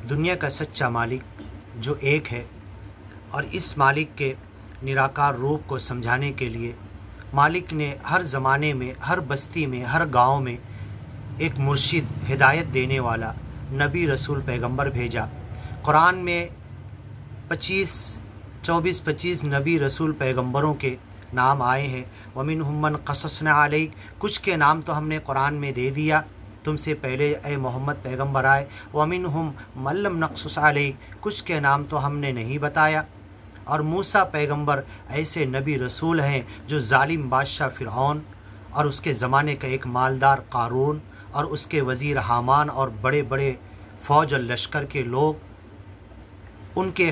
दुनिया का सच्चा मालिक जो एक है, और इस मालिक के निराकार रूप को समझाने के लिए मालिक ने हर ज़माने में, हर बस्ती में, हर गांव में एक मुर्शिद, हिदायत देने वाला नबी, रसूल, पैगंबर भेजा। कुरान में 24-25 नबी, रसूल, पैगंबरों के नाम आए हैं। वमिनहुम मन क़ससना अलैक, कुछ के नाम तो हमने कुरान में दे दिया, तुमसे पहले ए मोहम्मद पैगंबर आए। वमिनहुम मन लम नक़्सुस अलैक, कुछ के नाम तो हमने नहीं बताया। और मूसा पैगंबर ऐसे नबी रसूल हैं जो जालिम बादशाह फ़िरऔन और उसके ज़माने का एक मालदार क़ारून और उसके वज़ीर हामान और बड़े बड़े फ़ौज और लश्कर के लोग, उनके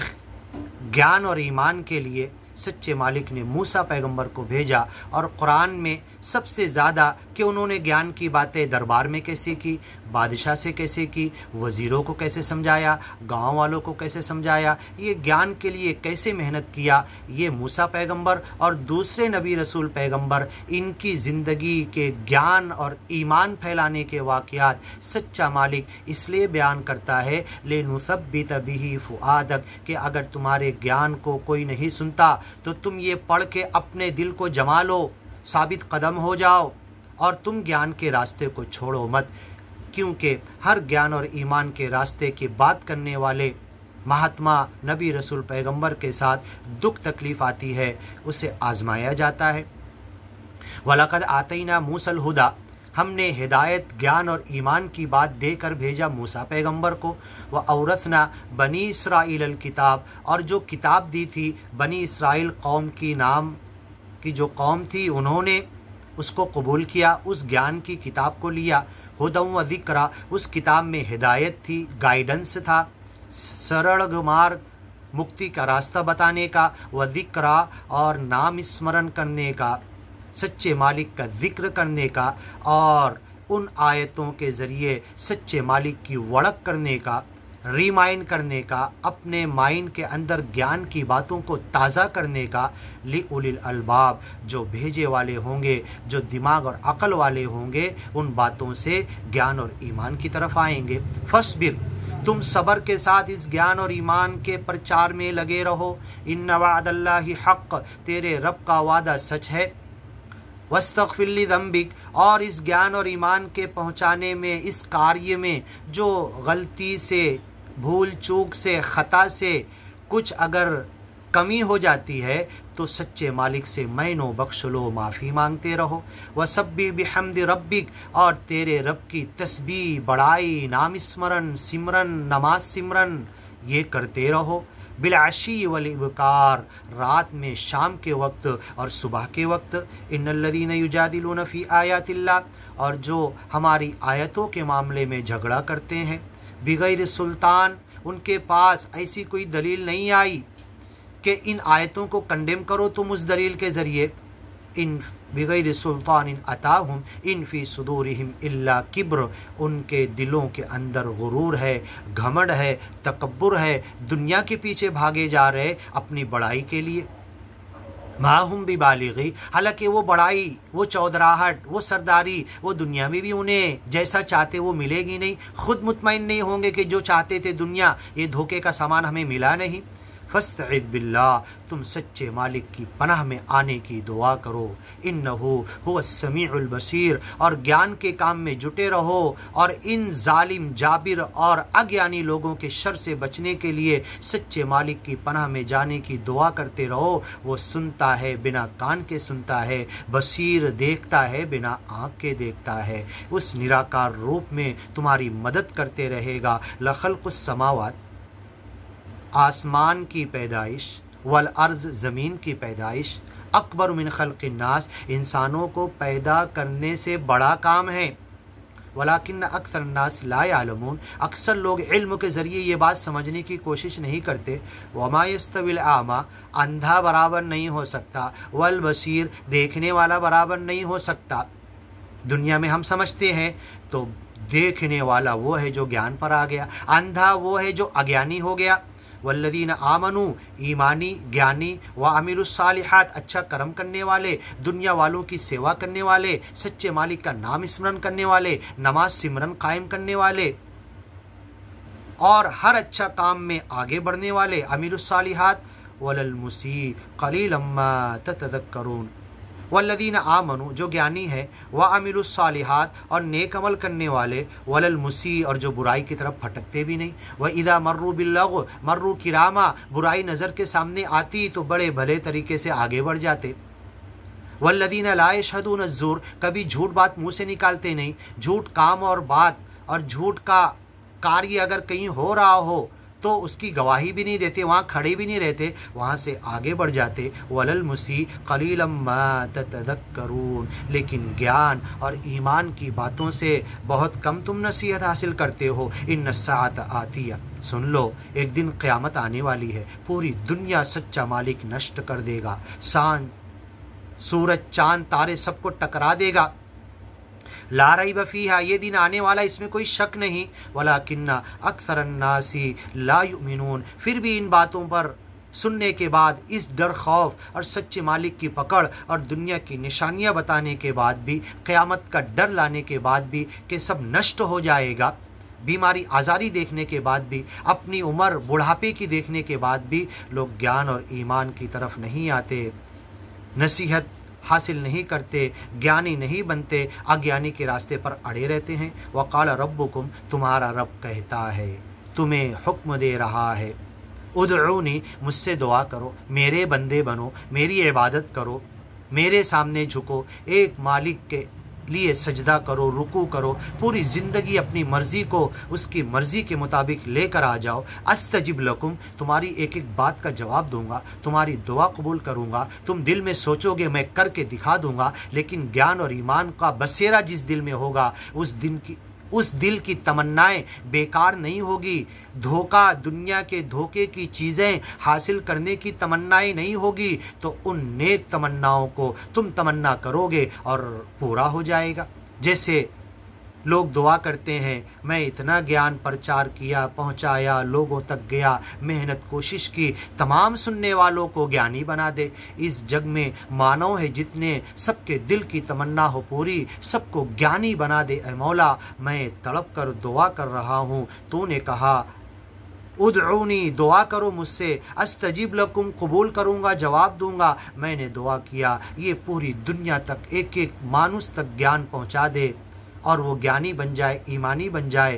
ज्ञान और ईमान के लिए सच्चे मालिक ने मूसा पैगंबर को भेजा। और कुरान में सबसे ज़्यादा कि उन्होंने ज्ञान की बातें दरबार में कैसे की, बादशाह से कैसे की, वज़ीरों को कैसे समझाया, गांव वालों को कैसे समझाया, ये ज्ञान के लिए कैसे मेहनत किया, ये मूसा पैगंबर और दूसरे नबी रसूल पैगंबर, इनकी ज़िंदगी के ज्ञान और ईमान फैलाने के वाक़यात सच्चा मालिक इसलिए बयान करता है लिनुसब्बित बिही फुआदक, कि अगर तुम्हारे ज्ञान को कोई नहीं सुनता तो तुम ये पढ़ के अपने दिल को जमा लो, साबित कदम हो जाओ और तुम ज्ञान के रास्ते को छोड़ो मत। क्योंकि हर ज्ञान और ईमान के रास्ते की बात करने वाले महात्मा, नबी, रसूल, पैगंबर के साथ दुख तकलीफ़ आती है, उसे आजमाया जाता है। वलक़द आतैना मूसल हुदा, हमने हिदायत, ज्ञान और ईमान की बात देकर भेजा मूसा पैगंबर को। व औरथना बनी इसराइल अल किताब, और जो किताब दी थी बनी इसराइल कौम की, नाम की जो कौम थी, उन्होंने उसको कबूल किया, उस ज्ञान की किताब को लिया। हुदम व ज़िक्रा, उस किताब में हिदायत थी, गाइडेंस था, सरल मार्ग, मुक्ति का रास्ता बताने का, व ज़िक्रा और नाम स्मरण करने का, सच्चे मालिक का जिक्र करने का, और उन आयतों के ज़रिए सच्चे मालिक की वड़क करने का, रिमाइंड करने का, अपने माइंड के अंदर ज्ञान की बातों को ताज़ा करने का। ली उलिल अलबाब, जो भेजे वाले होंगे, जो दिमाग और अक़ल वाले होंगे, उन बातों से ज्ञान और ईमान की तरफ आएंगे। फस्बिर, तुम सब्र के साथ इस ज्ञान और ईमान के प्रचार में लगे रहो। इन्ना वअदल्लाहि हक़, तेरे रब का वादा सच है। वस्तग़फ़िर लिज़ंबिक, और इस ज्ञान और ईमान के पहुँचाने में, इस कार्य में जो गलती से, भूल चूक से, ख़ता से कुछ अगर कमी हो जाती है तो सच्चे मालिक से मैनो बख्श लो, माफ़ी मांगते रहो। वसब्बिह बिहम्दि रब्बिक, और तेरे रब की तस्बीह, बड़ाई, नाम स्मरण, सिमरन, नमाज सिमरन ये करते रहो। बिलअशी वल इब्कार, रात में, शाम के वक्त और सुबह के वक्त। इन्नल्लज़ीना युजादिलूना फ़ी आयातिल्लाह, और जो हमारी आयतों के मामले में झगड़ा करते हैं, बिगैर सुल्तान, उनके पास ऐसी कोई दलील नहीं आई कि इन आयतों को कंडेम करो तुम उस दलील के ज़रिए। इन बिगैर सुल्तान अताहुम इन फ़ी सुदूरिहिम इल्ला किब्र, उनके दिलों के अंदर गुरूर है, घमंड है, तकब्बुर है, दुनिया के पीछे भागे जा रहे अपनी बड़ाई के लिए। माहुम बिबालिगी, हालांकि वो बड़ाई, वो चौधराहट, वो सरदारी, वो दुनिया में भी उन्हें जैसा चाहते वो मिलेगी नहीं। खुद मुतमईन नहीं होंगे कि जो चाहते थे दुनिया, ये धोखे का सामान हमें मिला नहीं। फस्तईद बिल्लाह, तुम सच्चे मालिक की पनाह में आने की दुआ करो। इन्नहु हुवस समीउल बसीर, और ज्ञान के काम में जुटे रहो और इन जालिम, जाबिर और अज्ञानी लोगों के शर से बचने के लिए सच्चे मालिक की पनाह में जाने की दुआ करते रहो। वो सुनता है, बिना कान के सुनता है, बसीर, देखता है, बिना आँख के देखता है। उस निराकार रूप में तुम्हारी मदद करते रहेगा। लखल्कुस समावात, आसमान की पैदाइश, वल अर्ज़, ज़मीन की पैदाइश, अकबर मिन खल्क़िन नास, इंसानों को पैदा करने से बड़ा काम है। वलाकिन्न अक्सर नास ला यालमून, अक्सर लोग इल्म के ज़रिए ये बात समझने की कोशिश नहीं करते। वमा यस्तविल आमा, अंधा बराबर नहीं हो सकता, वल बसीर, देखने वाला बराबर नहीं हो सकता। दुनिया में हम समझते हैं तो देखने वाला वो है जो ज्ञान पर आ गया, अंधा वो है जो अज्ञानी हो गया। वल्लदीना आमनू, ईमानी, ज्ञानी, व अमीरुस्सालिहात, अच्छा कर्म करने वाले, दुनिया वालों की सेवा करने वाले, सच्चे मालिक का नाम स्मरण करने वाले, नमाज सिमरन कायम करने वाले। और हर अच्छा काम में आगे बढ़ने वाले, अमीरुस्सालिहात, वलल मुसी कलीलम मा ततज़क्करून, वल्लदीन आमनु जो ज्ञानी है, व अमीरुस्सालिहात और नेक अमल करने वाले, वलल मुसी और जो बुराई की तरफ भटकते भी नहीं, व इदा मर्रू बिल्लग़्व मर्रू किरामा बुराई नज़र के सामने आती तो बड़े भले तरीके से आगे बढ़ जाते, वल्लदीन ला यशहदून अज़्ज़ूर कभी झूठ बात मुँह से निकालते नहीं, झूठ काम और बात और झूठ का कार्य अगर कहीं हो रहा हो तो उसकी गवाही भी नहीं देते, वहाँ खड़े भी नहीं रहते, वहाँ से आगे बढ़ जाते, वलल मुसी कलीलम मा ततज़क्करून लेकिन ज्ञान और ईमान की बातों से बहुत कम तुम नसीहत हासिल करते हो। इन्न अस्साअत आतिया सुन लो, एक दिन क़यामत आने वाली है, पूरी दुनिया सच्चा मालिक नष्ट कर देगा, सान सूरज चांद तारे सबको टकरा देगा, ला रैब फीहा ये दिन आने वाला, इसमें कोई शक नहीं, वलाकिन्ना अक्सरन्नासी ला युमिनून फिर भी इन बातों पर सुनने के बाद, इस डर खौफ और सच्चे मालिक की पकड़ और दुनिया की निशानियां बताने के बाद भी, क़यामत का डर लाने के बाद भी कि सब नष्ट हो जाएगा, बीमारी आज़ारी देखने के बाद भी, अपनी उम्र बुढ़ापे की देखने के बाद भी लोग ज्ञान और ईमान की तरफ नहीं आते, नसीहत हासिल नहीं करते, ज्ञानी नहीं बनते, अज्ञानी के रास्ते पर अड़े रहते हैं। वक़ाल रब्बुकुम तुम्हारा रब कहता है, तुम्हें हुक्म दे रहा है, उदऊनी मुझसे दुआ करो, मेरे बंदे बनो, मेरी इबादत करो, मेरे सामने झुको, एक मालिक के लिए सजदा करो, रुकू करो, पूरी ज़िंदगी अपनी मर्ज़ी को उसकी मर्ज़ी के मुताबिक लेकर आ जाओ। अस्तजिब लकुम तुम्हारी एक एक बात का जवाब दूंगा, तुम्हारी दुआ कबूल करूंगा, तुम दिल में सोचोगे मैं करके दिखा दूंगा, लेकिन ज्ञान और ईमान का बसेरा जिस दिल में होगा उस दिल की तमन्नाएं बेकार नहीं होगी, धोखा दुनिया के धोखे की चीज़ें हासिल करने की तमन्नाएं नहीं होगी, तो उन नेक तमन्नाओं को तुम तमन्ना करोगे और पूरा हो जाएगा। जैसे लोग दुआ करते हैं, मैं इतना ज्ञान प्रचार किया, पहुंचाया, लोगों तक गया, मेहनत कोशिश की, तमाम सुनने वालों को ज्ञानी बना दे। इस जग में मानव है जितने, सबके दिल की तमन्ना हो पूरी, सबको ज्ञानी बना दे ऐ मौला, मैं तड़प कर दुआ कर रहा हूँ। तूने कहा उदऊनी दुआ करो मुझसे, अस्तजिब लकुम कबूल करूँगा, जवाब दूंगा। मैंने दुआ किया, ये पूरी दुनिया तक एक एक मानुस तक ज्ञान पहुँचा दे और वो ज्ञानी बन जाए, ईमानी बन जाए,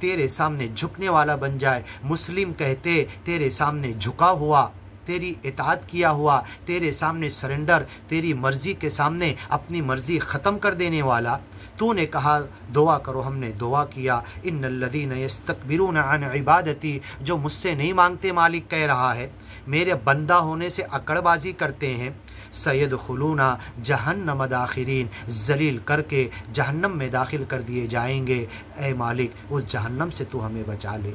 तेरे सामने झुकने वाला बन जाए। मुस्लिम कहते तेरे सामने झुका हुआ, तेरी इताअत किया हुआ, तेरे सामने सरेंडर, तेरी मर्ज़ी के सामने अपनी मर्ज़ी ख़त्म कर देने वाला। तूने कहा दुआ करो, हमने दुआ किया। इन्नल्लज़ीना यस्तकबिरून अन इबादती जो मुझसे नहीं मांगते, मालिक कह रहा है, मेरे बंदा होने से अकड़बाजी करते हैं, सयदखुलूना जहन्नम दाखिरीन जलील करके जहन्नम में दाखिल कर दिए जाएंगे। ए मालिक उस जहन्नम से तू हमें बचा ले।